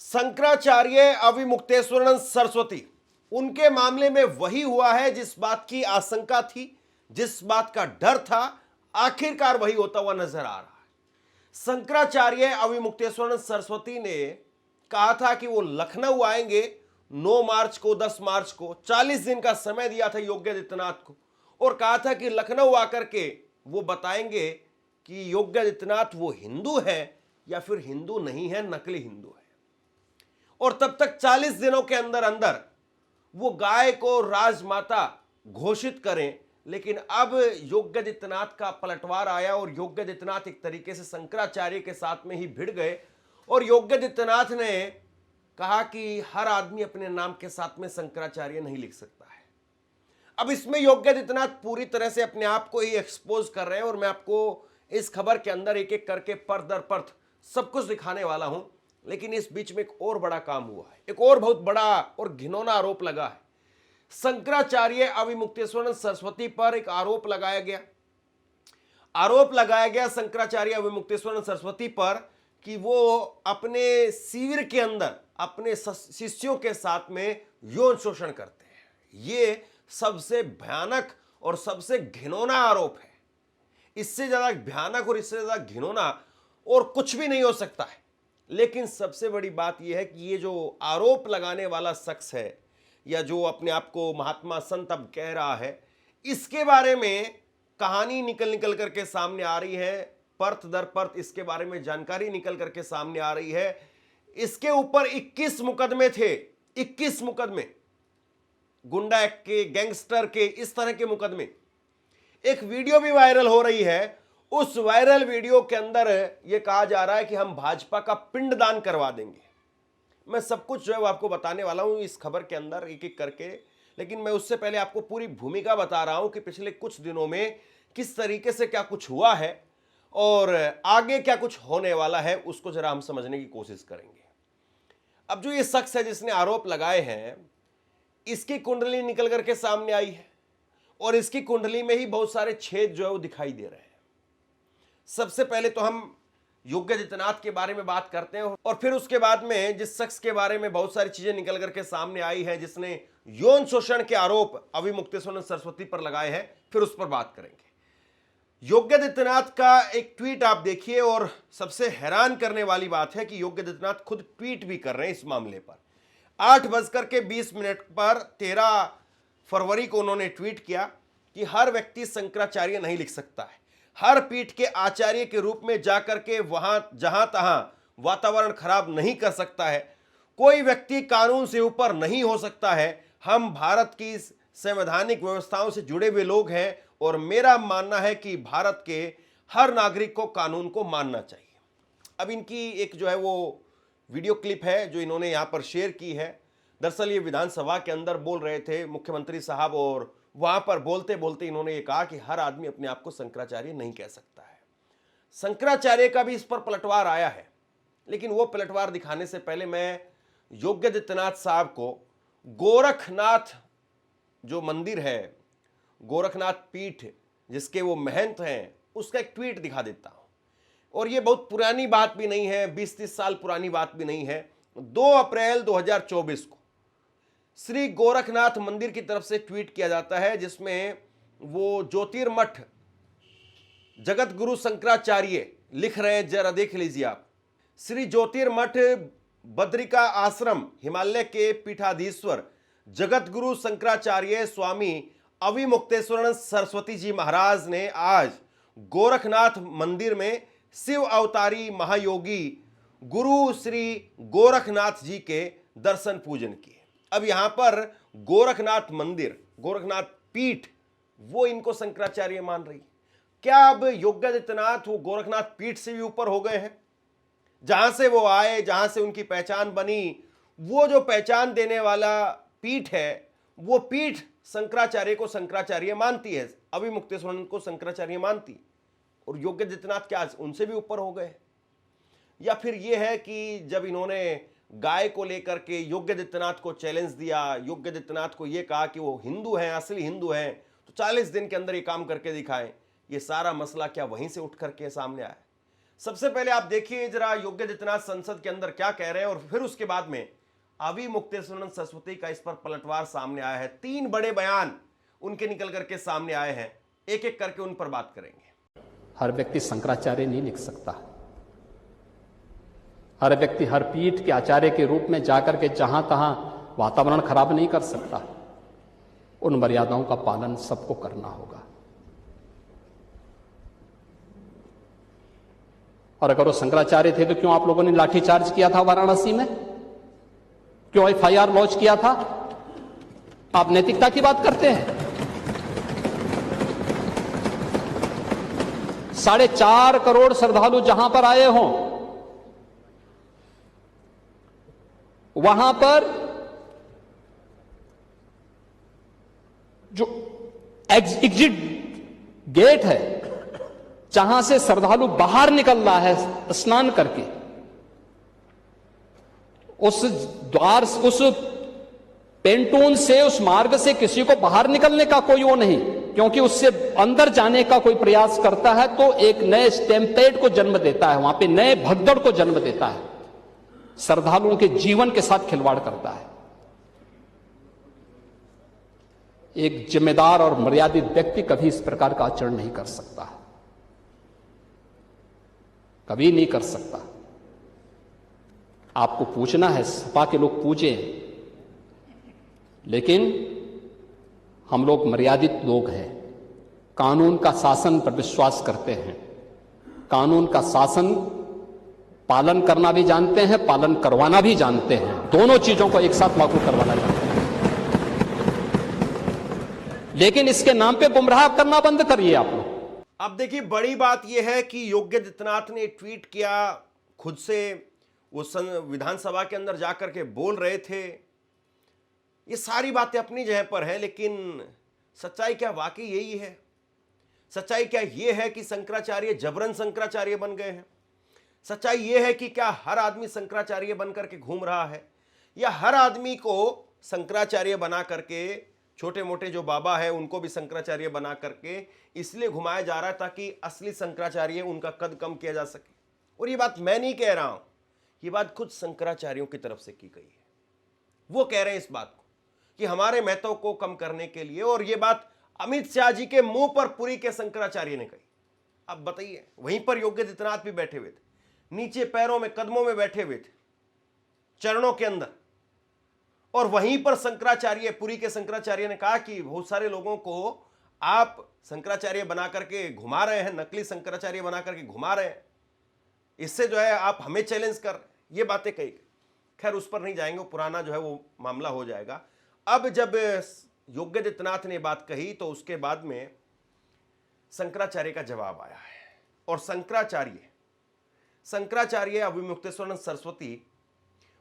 शंकराचार्य अविमुक्तेश्वरानंद सरस्वती, उनके मामले में वही हुआ है जिस बात की आशंका थी, जिस बात का डर था, आखिरकार वही होता हुआ नजर आ रहा है। शंकराचार्य अविमुक्तेश्वरानंद सरस्वती ने कहा था कि वो लखनऊ आएंगे 9 मार्च को, 10 मार्च को, 40 दिन का समय दिया था योगी आदित्यनाथ को, और कहा था कि लखनऊ आकर के वो बताएंगे कि योगी आदित्यनाथ वो हिंदू है या फिर हिंदू नहीं है, नकली हिंदू है। और तब तक 40 दिनों के अंदर अंदर वो गाय को राजमाता घोषित करें। लेकिन अब योगी आदित्यनाथ का पलटवार आया और योगी आदित्यनाथ एक तरीके से शंकराचार्य के साथ में ही भिड़ गए और योगी आदित्यनाथ ने कहा कि हर आदमी अपने नाम के साथ में शंकराचार्य नहीं लिख सकता है। अब इसमें योगी आदित्यनाथ पूरी तरह से अपने आप को ही एक्सपोज कर रहे हैं और मैं आपको इस खबर के अंदर एक एक करके परत दर परत सब कुछ दिखाने वाला हूं। लेकिन इस बीच में एक और बड़ा काम हुआ है, एक और बहुत बड़ा और घिनौना आरोप लगा है। शंकराचार्य अविमुक्तेश्वरानंद सरस्वती पर एक आरोप लगाया गया शंकराचार्य अविमुक्तेश्वरानंद सरस्वती पर कि वो अपने शिविर के अंदर अपने शिष्यों के साथ में यौन शोषण करते हैं। ये सबसे भयानक और सबसे घिनौना आरोप है। इससे ज्यादा भयानक और इससे ज्यादा घिनौना और कुछ भी नहीं हो सकता है। लेकिन सबसे बड़ी बात यह है कि ये जो आरोप लगाने वाला शख्स है या जो अपने आप को महात्मा संत अब कह रहा है, इसके बारे में कहानी निकल करके सामने आ रही है, परत दर परत इसके बारे में जानकारी निकल करके सामने आ रही है। इसके ऊपर 21 मुकदमे थे, 21 मुकदमे, गुंडा एक्ट के, गैंगस्टर के, इस तरह के मुकदमे। एक वीडियो भी वायरल हो रही है। उस वायरल वीडियो के अंदर यह कहा जा रहा है कि हम भाजपा का पिंडदान करवा देंगे। मैं सब कुछ जो है वो आपको बताने वाला हूं इस खबर के अंदर एक एक करके। लेकिन मैं उससे पहले आपको पूरी भूमिका बता रहा हूं कि पिछले कुछ दिनों में किस तरीके से क्या कुछ हुआ है और आगे क्या कुछ होने वाला है, उसको जरा हम समझने की कोशिश करेंगे। अब जो ये शख्स है जिसने आरोप लगाए हैं, इसकी कुंडली निकल करके सामने आई है और इसकी कुंडली में ही बहुत सारे छेद जो है वो दिखाई दे रहे हैं। सबसे पहले तो हम योगी आदित्यनाथ के बारे में बात करते हैं और फिर उसके बाद में जिस शख्स के बारे में बहुत सारी चीजें निकल करके सामने आई है, जिसने यौन शोषण के आरोप अविमुक्तेश्वरानंद सरस्वती पर लगाए हैं, फिर उस पर बात करेंगे। योगी आदित्यनाथ का एक ट्वीट आप देखिए और सबसे हैरान करने वाली बात है कि योगी आदित्यनाथ खुद ट्वीट भी कर रहे हैं इस मामले पर। 8:20 पर 13 फरवरी को उन्होंने ट्वीट किया कि हर व्यक्ति शंकराचार्य नहीं लिख सकता है। हर पीठ के आचार्य के रूप में जाकर के वहां जहां तहां वातावरण खराब नहीं कर सकता है। कोई व्यक्ति कानून से ऊपर नहीं हो सकता है। हम भारत की संवैधानिक व्यवस्थाओं से जुड़े हुए लोग हैं और मेरा मानना है कि भारत के हर नागरिक को कानून को मानना चाहिए। अब इनकी एक जो है वो वीडियो क्लिप है जो इन्होंने यहां पर शेयर की है। दरअसल ये विधानसभा के अंदर बोल रहे थे मुख्यमंत्री साहब और वहां पर बोलते बोलते इन्होंने ये कहा कि हर आदमी अपने आप को शंकराचार्य नहीं कह सकता है। शंकराचार्य का भी इस पर पलटवार आया है। लेकिन वो पलटवार दिखाने से पहले मैं योगी आदित्यनाथ साहब को गोरखनाथ जो मंदिर है, गोरखनाथ पीठ जिसके वो महंत हैं, उसका एक ट्वीट दिखा देता हूं। और ये बहुत पुरानी बात भी नहीं है, 20-30 साल पुरानी बात भी नहीं है। 2 अप्रैल 2024 को श्री गोरखनाथ मंदिर की तरफ से ट्वीट किया जाता है जिसमें वो ज्योतिर्मठ जगत गुरु शंकराचार्य लिख रहे हैं, जरा देख लीजिए आप। श्री ज्योतिर्मठ बद्रिका आश्रम हिमालय के पीठाधीश्वर जगत गुरु शंकराचार्य स्वामी अविमुक्तेश्वरानंद सरस्वती जी महाराज ने आज गोरखनाथ मंदिर में शिव अवतारी महायोगी गुरु श्री गोरखनाथ जी के दर्शन पूजन किए। अब यहां पर गोरखनाथ मंदिर, गोरखनाथ पीठ, वो इनको शंकराचार्य मान रही। क्या अब योगी आदित्यनाथ वो गोरखनाथ पीठ से भी ऊपर हो गए हैं? जहां से वो आए, जहां से उनकी पहचान बनी, वो जो पहचान देने वाला पीठ है, वो पीठ शंकराचार्य को शंकराचार्य मानती है, अविमुक्तेश्वरानंद को शंकराचार्य मानती। और योगी आदित्यनाथ क्या उनसे भी ऊपर हो गए? या फिर ये है कि जब इन्होंने गाय को लेकर के योगी आदित्यनाथ को चैलेंज दिया, योगी आदित्यनाथ को यह कहा कि वो हिंदू हैं, असली हिंदू हैं, तो 40 दिन के अंदर ये काम करके दिखाएं, ये सारा मसला क्या वहीं से उठ करके सामने आया? सबसे पहले आप देखिए जरा योगी आदित्यनाथ संसद के अंदर क्या कह रहे हैं, और फिर उसके बाद में अभी मुक्तेश्वरानंद सरस्वती का इस पर पलटवार सामने आया है। 3 बड़े बयान उनके निकल करके सामने आए हैं, एक एक करके उन पर बात करेंगे। हर व्यक्ति शंकराचार्य नहीं लिख सकता। हर व्यक्ति हर पीठ के आचार्य के रूप में जाकर के जहां तहां वातावरण खराब नहीं कर सकता। उन मर्यादाओं का पालन सबको करना होगा। और अगर वो शंकराचार्य थे तो क्यों आप लोगों ने लाठीचार्ज किया था वाराणसी में? क्यों एफआईआर लॉन्च किया था? आप नैतिकता की बात करते हैं। 4.5 करोड़ श्रद्धालु जहां पर आए हों, वहां पर जो एग्जिट गेट है, जहां से श्रद्धालु बाहर निकल रहा है स्नान करके, उस द्वार, उस पेंटून से, उस मार्ग से किसी को बाहर निकलने का कोई वो नहीं, क्योंकि उससे अंदर जाने का कोई प्रयास करता है तो एक नए स्टैम्पेड को जन्म देता है, वहां पे नए भगदड़ को जन्म देता है, श्रद्धालुओं के जीवन के साथ खिलवाड़ करता है। एक जिम्मेदार और मर्यादित व्यक्ति कभी इस प्रकार का आचरण नहीं कर सकता, कभी नहीं कर सकता। आपको पूछना है, सपा के लोग पूछें, लेकिन हम लोग मर्यादित लोग हैं, कानून का शासन पर विश्वास करते हैं, कानून का शासन पालन करना भी जानते हैं, पालन करवाना भी जानते हैं, दोनों चीजों को एक साथ लागू करवाना जानते हैं। लेकिन इसके नाम पे गुमराह करना बंद करिए आप लोग। अब देखिए, बड़ी बात यह है कि योगी आदित्यनाथ ने ट्वीट किया, खुद से वो विधानसभा के अंदर जाकर के बोल रहे थे। ये सारी बातें अपनी जगह पर है, लेकिन सच्चाई क्या वाकई यही है? सच्चाई क्या ये है कि शंकराचार्य जबरन शंकराचार्य बन गए हैं? सच्चाई ये है कि क्या हर आदमी शंकराचार्य बन करके घूम रहा है, या हर आदमी को शंकराचार्य बना करके, छोटे मोटे जो बाबा है उनको भी शंकराचार्य बना करके इसलिए घुमाया जा रहा है ताकि असली शंकराचार्य उनका कद कम किया जा सके? और ये बात मैं नहीं कह रहा हूं, ये बात खुद शंकराचार्यों की तरफ से की गई है। वो कह रहे हैं इस बात को कि हमारे महत्व को कम करने के लिए, और ये बात अमित शाह जी के मुंह पर पुरी के शंकराचार्य ने कही। अब बताइए, वहीं पर योगी आदित्यनाथ भी बैठे हुए थे, नीचे पैरों में, कदमों में बैठे हुए थे, चरणों के अंदर, और वहीं पर शंकराचार्य, पुरी के शंकराचार्य ने कहा कि बहुत सारे लोगों को आप शंकराचार्य बना करके घुमा रहे हैं, नकली शंकराचार्य बना करके घुमा रहे हैं, इससे जो है आप हमें चैलेंज कर, ये बातें कही। खैर उस पर नहीं जाएंगे, पुराना जो है वो मामला हो जाएगा। अब जब योगी आदित्यनाथ ने बात कही तो उसके बाद में शंकराचार्य का जवाब आया है, और शंकराचार्य अभी मुक्तेश्वरानंद सरस्वती,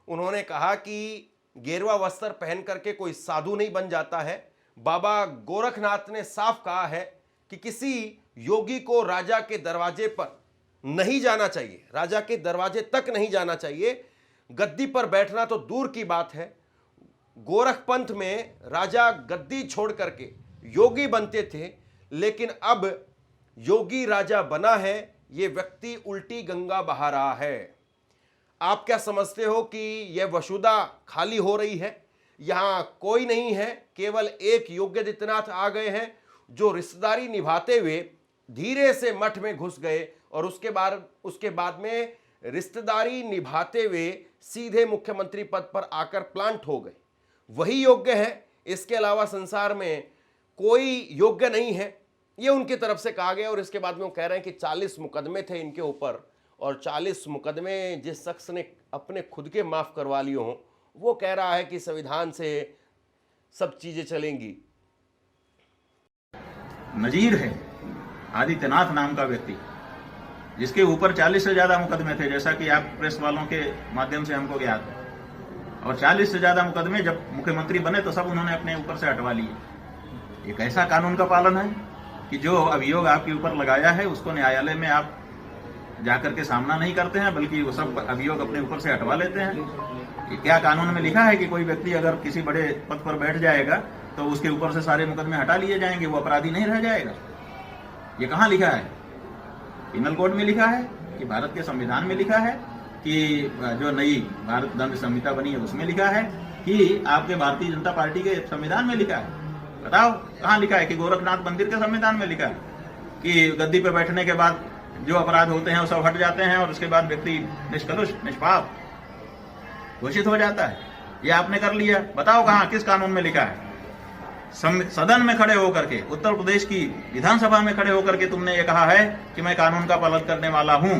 उन्होंने कहा कि गेरुआ वस्त्र पहन करके कोई साधु नहीं बन जाता है। बाबा गोरखनाथ ने साफ कहा है कि किसी योगी को राजा के दरवाजे पर नहीं जाना चाहिए, राजा के दरवाजे तक नहीं जाना चाहिए, गद्दी पर बैठना तो दूर की बात है। गोरखपंथ में राजा गद्दी छोड़ करके योगी बनते थे, लेकिन अब योगी राजा बना है, यह व्यक्ति उल्टी गंगा बहा रहा है। आप क्या समझते हो कि यह वसुधा खाली हो रही है? यहां कोई नहीं है, केवल एक योगी आदित्यनाथ आ गए हैं जो रिश्तेदारी निभाते हुए धीरे से मठ में घुस गए, और उसके बाद में रिश्तेदारी निभाते हुए सीधे मुख्यमंत्री पद पर आकर प्लांट हो गए। वही योग्य है, इसके अलावा संसार में कोई योग्य नहीं है, ये उनकी तरफ से कहा गया। और इसके बाद में वो कह रहे हैं कि 40 मुकदमे थे इनके ऊपर, और 40 मुकदमे जिस शख्स ने अपने खुद के माफ करवा लिए हों, वो कह रहा है कि संविधान से सब चीजें चलेंगी। नजीर है आदित्यनाथ नाम का व्यक्ति, जिसके ऊपर 40 से ज्यादा मुकदमे थे, जैसा कि आप प्रेस वालों के माध्यम से हमको ज्ञात है। और 40 से ज्यादा मुकदमे जब मुख्यमंत्री बने तो सब उन्होंने अपने ऊपर से हटवा लिए। एक ऐसा कानून का पालन है कि जो अभियोग आपके ऊपर लगाया है उसको न्यायालय में आप जाकर के सामना नहीं करते हैं, बल्कि वो सब अभियोग अपने ऊपर से हटवा लेते हैं। ये क्या कानून में लिखा है कि कोई व्यक्ति अगर किसी बड़े पद पर बैठ जाएगा तो उसके ऊपर से सारे मुकदमे हटा लिए जाएंगे, वो अपराधी नहीं रह जाएगा? ये कहाँ लिखा है? पिनल कोड में लिखा है, कि भारत के संविधान में लिखा है, कि जो नई भारत दंड संहिता बनी है उसमें लिखा है, कि आपके भारतीय जनता पार्टी के संविधान में लिखा है? बताओ कहाँ लिखा है? कि गोरखनाथ मंदिर के संविधान में लिखा है कि गद्दी पे बैठने के बाद जो अपराध होते हैं वो सब हट जाते हैं और उसके बाद व्यक्ति निष्कलुष निष्पाप घोषित हो जाता है? ये आपने कर लिया। बताओ कहाँ, किस कानून में लिखा है? सदन में खड़े होकर के, उत्तर प्रदेश की विधानसभा में खड़े होकर के तुमने ये कहा है कि मैं कानून का पालन करने वाला हूं।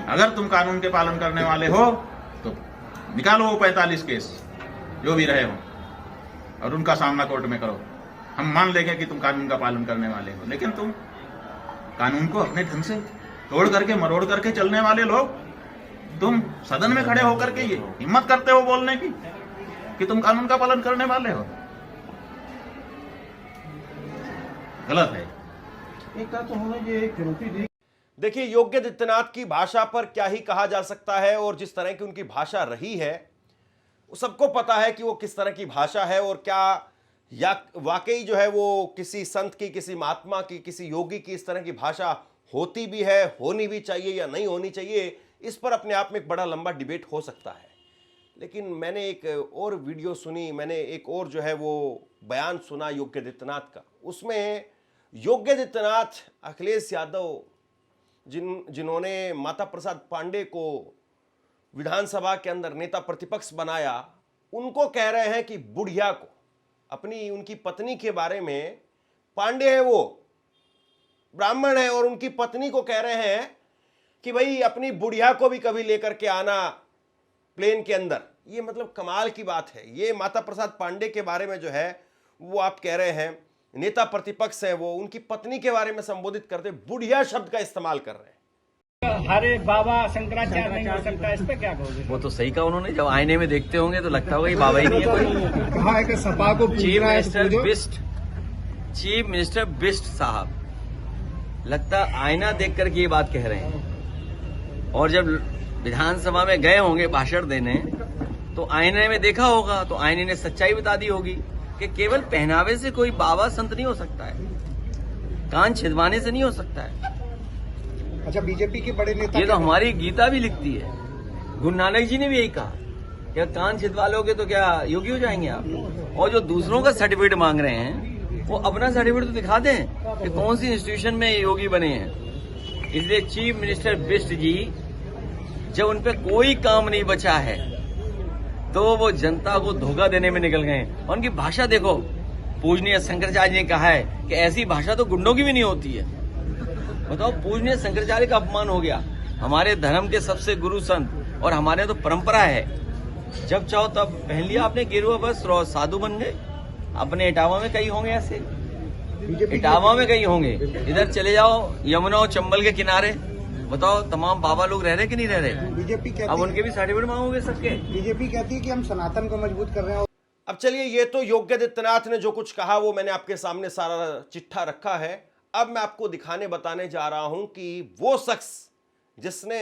अगर तुम कानून के पालन करने वाले हो तो निकालो वो 45 केस जो भी रहे हो और उनका सामना कोर्ट में करो। हम मान लेंगे कि तुम कानून का पालन करने वाले हो, लेकिन तुम कानून को अपने ढंग से तोड़ करके मरोड़ करके चलने वाले लोग, तुम सदन में खड़े होकर के ये हिम्मत करते हो बोलने की कि तुम कानून का पालन करने वाले हो? गलत है। एक तो उन्होंने ये चुनौती दी। देखिए, योगी आदित्यनाथ की भाषा पर क्या ही कहा जा सकता है, और जिस तरह की उनकी भाषा रही है वो सबको पता है कि वो किस तरह की भाषा है, और क्या या वाकई जो है वो किसी संत की, किसी महात्मा की, किसी योगी की इस तरह की भाषा होती भी है, होनी भी चाहिए या नहीं होनी चाहिए, इस पर अपने आप में एक बड़ा लंबा डिबेट हो सकता है। लेकिन मैंने एक और वीडियो सुनी, मैंने एक और जो है वो बयान सुना योगी आदित्यनाथ का। उसमें योगी आदित्यनाथ अखिलेश यादव जिन्होंने माता प्रसाद पांडे को विधानसभा के अंदर नेता प्रतिपक्ष बनाया, उनको कह रहे हैं कि बुढ़िया को, अपनी उनकी पत्नी के बारे में, पांडे है वो ब्राह्मण है और उनकी पत्नी को कह रहे हैं कि भाई अपनी बुढ़िया को भी कभी लेकर के आना प्लेन के अंदर। ये मतलब कमाल की बात है। ये माता प्रसाद पांडे के बारे में जो है वो आप कह रहे हैं नेता प्रतिपक्ष है, वो उनकी पत्नी के बारे में संबोधित करते बुढ़िया शब्द का इस्तेमाल कर रहे हैं। हरे बाबा शंकराचार्य नहीं हो सकता, इस पे क्या कहोगे? वो तो सही कहा उन्होंने। जब आईने में देखते होंगे तो लगता होगा ये बाबा ही नहीं है कोई। कहा है कि सपा को चीफ मिनिस्टर बिस्ट साहब लगता आईना देख करके ये बात कह रहे हैं। और जब विधानसभा में गए होंगे भाषण देने तो आईने में देखा होगा तो आईने ने सच्चाई बता दी होगी कि केवल पहनावे से कोई बाबा संत नहीं हो सकता है, कान छिदवाने से नहीं हो सकता है। अच्छा, बीजेपी के बड़े नेता ये तो हमारी गीता भी लिखती है। गुरु नानक जी ने भी यही कहा, क्या कान छिदवा लोगे तो क्या योगी हो जाएंगे आप? और जो दूसरों का सर्टिफिकेट मांग रहे हैं वो अपना सर्टिफिकेट तो दिखा दें कि कौन सी इंस्टीट्यूशन में योगी बने हैं। इसलिए चीफ मिनिस्टर बिष्ट जी जब उन पे कोई काम नहीं बचा है तो वो जनता को धोखा देने में निकल गए। और उनकी भाषा देखो, पूजनीय शंकराचार्य ने कहा है कि ऐसी भाषा तो गुंडों की भी नहीं होती है। बताओ, पूजनीय शंकराचार्य का अपमान हो गया। हमारे धर्म के सबसे गुरु संत, और हमारे तो परंपरा है जब चाहो तब पहन लिया आपने गेरुआ वस्त्र और साधु बन गए। अपने इटावा में कई होंगे ऐसे, इटावा में कई होंगे। इधर चले जाओ यमुना और चंबल के किनारे, बताओ तमाम बाबा लोग रह रहे कि नहीं रह रहे? बीजेपी कहती अब उनके भी सर्टिफिकेट मांगोगे सबके। बीजेपी कहती है कि हम सनातन को मजबूत कर रहे हैं। अब चलिए, ये तो योगी आदित्यनाथ ने जो कुछ कहा वो मैंने आपके सामने सारा चिट्ठा रखा है। अब मैं आपको दिखाने बताने जा रहा हूं कि वो शख्स जिसने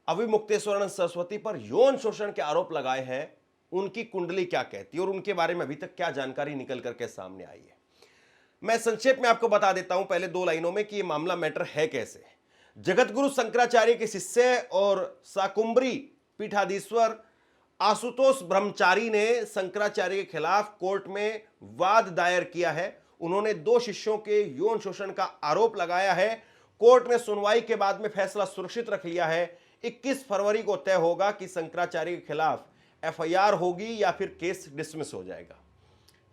अविमुक्तेश्वर सरस्वती पर यौन शोषण के आरोप लगाए हैं, उनकी कुंडली क्या कहती है और उनके बारे में अभी तक क्या जानकारी निकल करके सामने आई है। मैं संक्षेप में आपको बता देता हूं पहले 2 लाइनों में कि ये मामला मैटर है कैसे। जगतगुरु शंकराचार्य के शिष्य और शाकुंभरी पीठाधीश्वर आशुतोष ब्रह्मचारी ने शंकराचार्य के खिलाफ कोर्ट में वाद दायर किया है। उन्होंने 2 शिष्यों के यौन शोषण का आरोप लगाया है। कोर्ट ने सुनवाई के बाद में फैसला सुरक्षित रख लिया है। 21 फरवरी को तय होगा कि शंकराचार्य के खिलाफ एफआईआर होगी या फिर केस डिसमिस हो जाएगा।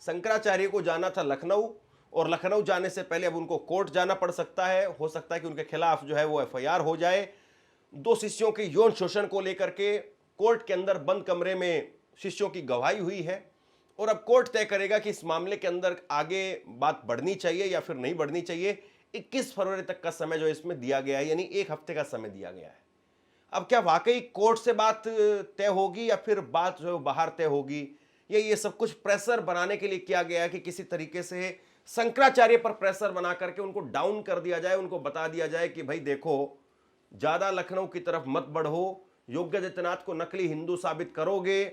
शंकराचार्य को जाना था लखनऊ, और लखनऊ जाने से पहले अब उनको कोर्ट जाना पड़ सकता है। हो सकता है कि उनके खिलाफ जो है वो एफआईआर हो जाए। 2 शिष्यों के यौन शोषण को लेकर के कोर्ट के अंदर बंद कमरे में शिष्यों की गवाही हुई है, और अब कोर्ट तय करेगा कि इस मामले के अंदर आगे बात बढ़नी चाहिए या फिर नहीं बढ़नी चाहिए। 21 फरवरी तक का समय जो इसमें दिया गया है, यानी 1 हफ्ते का समय दिया गया है। अब क्या वाकई कोर्ट से बात तय होगी या फिर बात जो बाहर तय होगी, ये सब कुछ प्रेशर बनाने के लिए किया गया है कि किसी तरीके से शंकराचार्य पर प्रेशर बना करके उनको डाउन कर दिया जाए, उनको बता दिया जाए कि भाई देखो, ज्यादा लखनऊ की तरफ मत बढ़ो, योगी आदित्यनाथ को नकली हिंदू साबित करोगे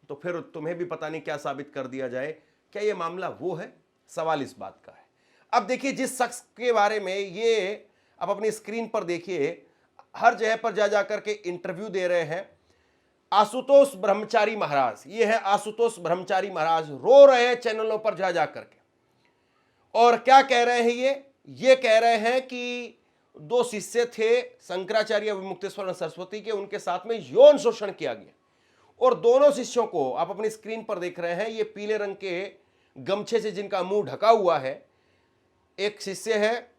तो फिर तुम्हें भी पता नहीं क्या साबित कर दिया जाए। क्या ये मामला वो है? सवाल इस बात का है। अब देखिए, जिस शख्स के बारे में ये आप अपनी स्क्रीन पर देखिए, हर जगह पर जा जाकर के इंटरव्यू दे रहे हैं। आशुतोष ब्रह्मचारी महाराज, ये है आशुतोष ब्रह्मचारी महाराज, रो रहे हैं चैनलों पर जा जाकर के। और क्या कह रहे हैं ये कह रहे हैं कि 2 शिष्य थे शंकराचार्य विमुक्तेश्वर सरस्वती के, उनके साथ में यौन शोषण किया गया। और दोनों शिष्यों को आप अपनी स्क्रीन पर देख रहे हैं, ये पीले रंग के गमछे से जिनका मुंह ढका हुआ है, एक शिष्य है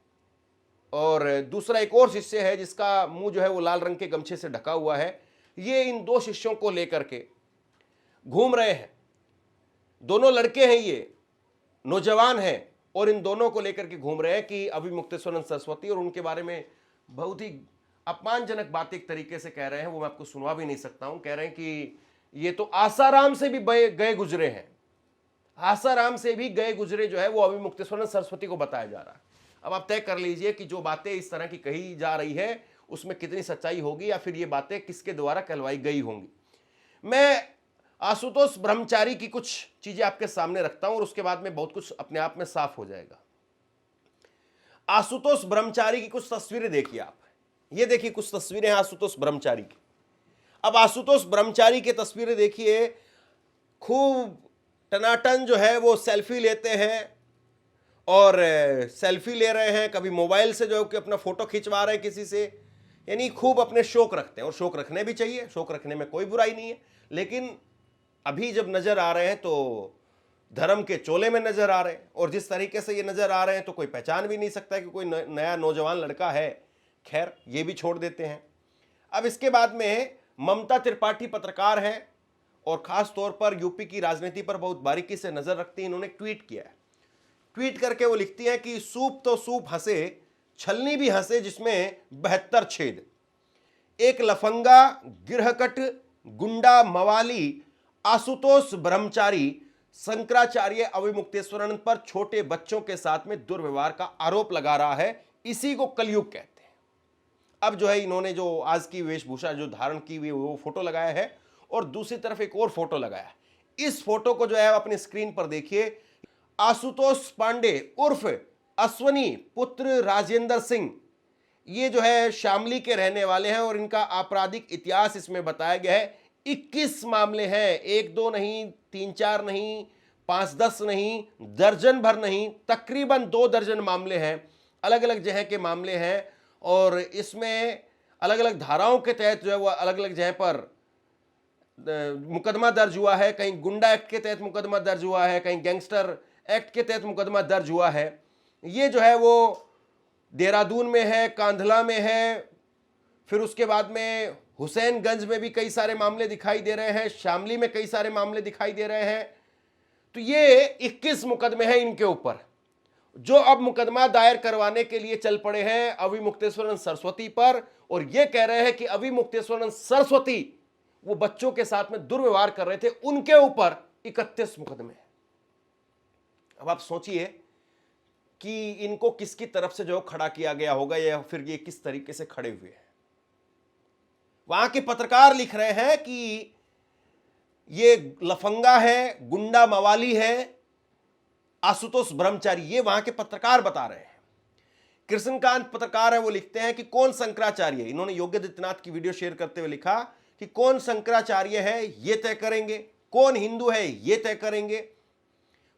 और दूसरा एक और शिष्य है जिसका मुंह जो है वो लाल रंग के गमछे से ढका हुआ है। ये इन 2 शिष्यों को लेकर के घूम रहे हैं। दोनों लड़के हैं, ये नौजवान हैं, और इन दोनों को लेकर के घूम रहे हैं कि अभिमुक्तेश्वरानंद सरस्वती, और उनके बारे में बहुत ही अपमानजनक बात एक तरीके से कह रहे हैं, वो मैं आपको सुनवा भी नहीं सकता हूं। कह रहे हैं कि ये तो आसाराम से भी गए गुजरे हैं, आसाराम से भी गए गुजरे जो है वो अभिमुक्तेश्वरानंद सरस्वती को बताया जा रहा है। अब आप तय कर लीजिए कि जो बातें इस तरह की कही जा रही है उसमें कितनी सच्चाई होगी, या फिर ये बातें किसके द्वारा कहलवाई गई होंगी। मैं आशुतोष ब्रह्मचारी की कुछ चीजें आपके सामने रखता हूं और उसके बाद में बहुत कुछ अपने आप में साफ हो जाएगा। आशुतोष ब्रह्मचारी की कुछ तस्वीरें देखिए आप, ये देखिए कुछ तस्वीरें हैं आशुतोष ब्रह्मचारी की। अब आशुतोष ब्रह्मचारी की तस्वीरें देखिए, खूब टनाटन जो है वो सेल्फी लेते हैं, और सेल्फी ले रहे हैं, कभी मोबाइल से जो है कि अपना फोटो खिंचवा रहे हैं किसी से, यानी खूब अपने शौक रखते हैं। और शौक रखने भी चाहिए, शौक रखने में कोई बुराई नहीं है, लेकिन अभी जब नजर आ रहे हैं तो धर्म के चोले में नजर आ रहे हैं, और जिस तरीके से ये नजर आ रहे हैं तो कोई पहचान भी नहीं सकता कि कोई नया नौजवान लड़का है। खैर, ये भी छोड़ देते हैं। अब इसके बाद में ममता त्रिपाठी पत्रकार हैं और खास तौर पर यूपी की राजनीति पर बहुत बारीकी से नजर रखती हैं। इन्होंने ट्वीट किया है, ट्वीट करके वो लिखती है कि सूप तो सूप हंसे, छलनी भी हंसे जिसमें 72 छेद। एक लफंगा, गिरहकट, गुंडा, मवाली आशुतोष ब्रह्मचारी शंकराचार्य अभिमुक्तेश्वरानंद पर छोटे बच्चों के साथ में दुर्व्यवहार का आरोप लगा रहा है। इसी को कलयुग कहते हैं। अब जो है इन्होंने जो आज की वेशभूषा जो धारण की हुई वो फोटो लगाया है, और दूसरी तरफ एक और फोटो लगाया है। इस फोटो को जो है अपनी स्क्रीन पर देखिए। आशुतोष पांडे उर्फ अश्वनी पुत्र राजेंद्र सिंह, ये जो है शामली के रहने वाले हैं, और इनका आपराधिक इतिहास इसमें बताया गया है। 21 मामले हैं, 1-2 नहीं, 3-4 नहीं, 5-10 नहीं, दर्जन भर नहीं, तकरीबन 2 दर्जन मामले हैं, अलग अलग जगह के मामले हैं। और इसमें अलग अलग धाराओं के तहत जो है वो अलग अलग जगह पर मुकदमा दर्ज हुआ है। कहीं गुंडा एक्ट के तहत मुकदमा दर्ज हुआ है, कहीं गैंगस्टर एक्ट के तहत मुकदमा दर्ज हुआ है। ये जो है वो देहरादून में है, कांधला में है, फिर उसके बाद में हुसैनगंज में भी कई सारे मामले दिखाई दे रहे हैं, शामली में कई सारे मामले दिखाई दे रहे हैं। तो ये 21 मुकदमे हैं इनके ऊपर, जो अब मुकदमा दायर करवाने के लिए चल पड़े हैं अभिमुक्तेश्वरानंद सरस्वती पर, और ये कह रहे हैं कि अभिमुक्तेश्वरानंद सरस्वती वो बच्चों के साथ में दुर्व्यवहार कर रहे थे, उनके ऊपर 31 मुकदमे हैं। अब आप सोचिए कि इनको किसकी तरफ से जो खड़ा किया गया होगा, या फिर ये किस तरीके से खड़े हुए हैं। वहां के पत्रकार लिख रहे हैं कि ये लफंगा है, गुंडा मवाली है आशुतोष ब्रह्मचारी, ये वहां के पत्रकार बता रहे हैं। कृष्णकांत पत्रकार है, वो लिखते हैं कि कौन शंकराचार्य है। इन्होंने योगी आदित्यनाथ की वीडियो शेयर करते हुए लिखा कि कौन शंकराचार्य है ये तय करेंगे, कौन हिंदू है ये तय करेंगे,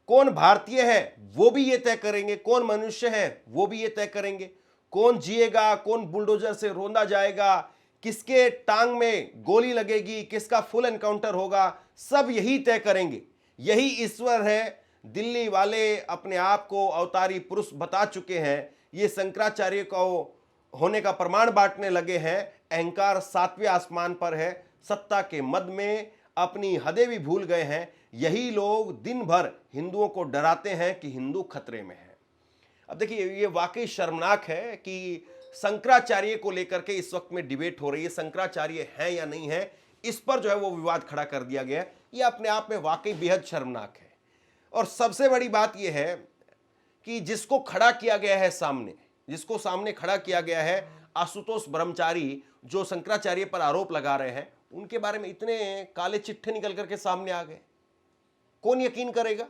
कौन भारतीय है वो भी ये तय करेंगे, कौन मनुष्य है वो भी ये तय करेंगे, कौन जिएगा, कौन बुलडोजर से रौंदा जाएगा, किसके टांग में गोली लगेगी, किसका फुल एनकाउंटर होगा, सब यही तय करेंगे। यही ईश्वर है। दिल्ली वाले अपने आप को अवतारी पुरुष बता चुके हैं, ये शंकराचार्य को होने का प्रमाण बांटने लगे हैं। अहंकार 7वें आसमान पर है, सत्ता के मद में अपनी हदें भी भूल गए हैं। यही लोग दिन भर हिंदुओं को डराते हैं कि हिंदू खतरे में है। अब देखिए, ये वाकई शर्मनाक है कि शंकराचार्य को लेकर के इस वक्त में डिबेट हो रही है, शंकराचार्य है या नहीं है, इस पर जो है वो विवाद खड़ा कर दिया गया। ये अपने आप में वाकई बेहद शर्मनाक है। और सबसे बड़ी बात यह है कि जिसको खड़ा किया गया है सामने, जिसको सामने खड़ा किया गया है, आशुतोष ब्रह्मचारी जो शंकराचार्य पर आरोप लगा रहे हैं, उनके बारे में इतने काले चिट्ठे निकल करके सामने आ गए, कौन यकीन करेगा।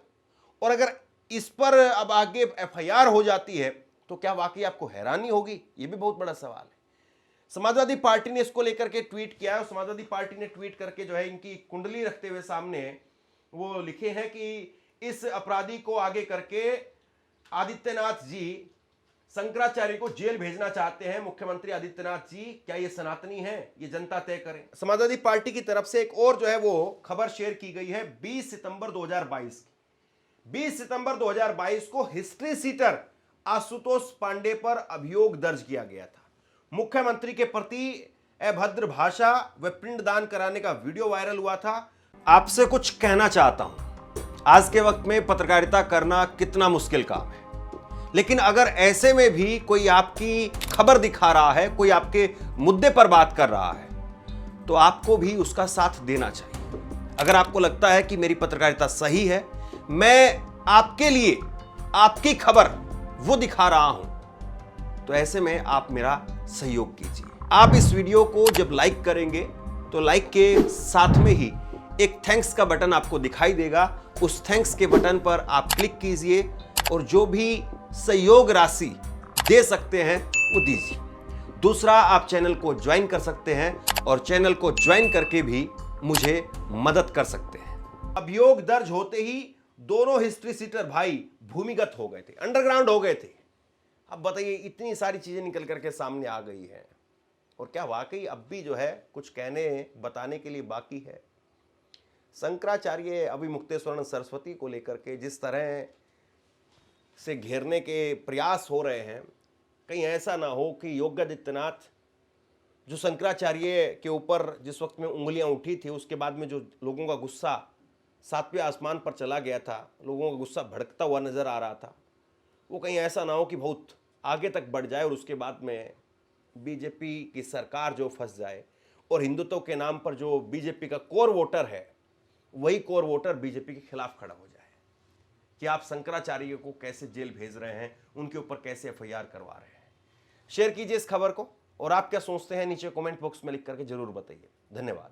और अगर इस पर अब आगे FIR हो जाती है तो क्या वाकई आपको हैरानी होगी? ये भी बहुत बड़ा सवाल है। समाजवादी पार्टी ने इसको लेकर के ट्वीट किया है और समाजवादी पार्टी ने ट्वीट करके जो है इनकी कुंडली रखते हुए सामने वो लिखे हैं कि इस अपराधी को आगे करके आदित्यनाथ जी शंकराचार्य को जेल भेजना चाहते हैं। मुख्यमंत्री आदित्यनाथ जी, क्या ये सनातनी है? ये जनता तय करे। समाजवादी पार्टी की तरफ से एक और जो है वो खबर शेयर की गई है 20 सितंबर 2022 की। 20 सितंबर 2022 को हिस्ट्री सीटर आशुतोष पांडे पर अभियोग दर्ज किया गया था। मुख्यमंत्री के प्रति अभद्र भाषा व पिंडदान कराने का वीडियो वायरल हुआ था। आपसे कुछ कहना चाहता हूं, आज के वक्त में पत्रकारिता करना कितना मुश्किल काम है, लेकिन अगर ऐसे में भी कोई आपकी खबर दिखा रहा है, कोई आपके मुद्दे पर बात कर रहा है, तो आपको भी उसका साथ देना चाहिए। अगर आपको लगता है कि मेरी पत्रकारिता सही है, मैं आपके लिए आपकी खबर वो दिखा रहा हूं, तो ऐसे में आप मेरा सहयोग कीजिए। आप इस वीडियो को जब लाइक करेंगे तो लाइक के साथ में ही एक थैंक्स का बटन आपको दिखाई देगा। उस थैंक्स के बटन पर आप क्लिक कीजिए और जो भी सहयोग राशि दे सकते हैं वो दीजिए। दूसरा, आप चैनल को ज्वाइन कर सकते हैं और चैनल को ज्वाइन करके भी मुझे मदद कर सकते हैं। अभियोग दर्ज होते ही दोनों हिस्ट्री सीटर भाई भूमिगत हो गए थे, अंडरग्राउंड हो गए थे। अब बताइए, इतनी सारी चीजें निकल करके सामने आ गई हैं और क्या वाकई अब भी जो है कुछ कहने बताने के लिए बाकी है? शंकराचार्य अभिमुक्तेश्वर सरस्वती को लेकर के जिस तरह से घेरने के प्रयास हो रहे हैं, कहीं ऐसा ना हो कि योगी आदित्यनाथ जो शंकराचार्य के ऊपर जिस वक्त में उंगलियां उठी थी, उसके बाद में जो लोगों का गुस्सा सातवें आसमान पर चला गया था, लोगों का गुस्सा भड़कता हुआ नजर आ रहा था, वो कहीं ऐसा ना हो कि बहुत आगे तक बढ़ जाए और उसके बाद में बीजेपी की सरकार जो फंस जाए और हिंदुत्व के नाम पर जो बीजेपी का कोर वोटर है, वही कोर वोटर बीजेपी के खिलाफ खड़ा हो जाए कि आप शंकराचार्य को कैसे जेल भेज रहे हैं, उनके ऊपर कैसे एफआईआर करवा रहे हैं। शेयर कीजिए इस खबर को और आप क्या सोचते हैं नीचे कमेंट बॉक्स में लिख करके जरूर बताइए। धन्यवाद।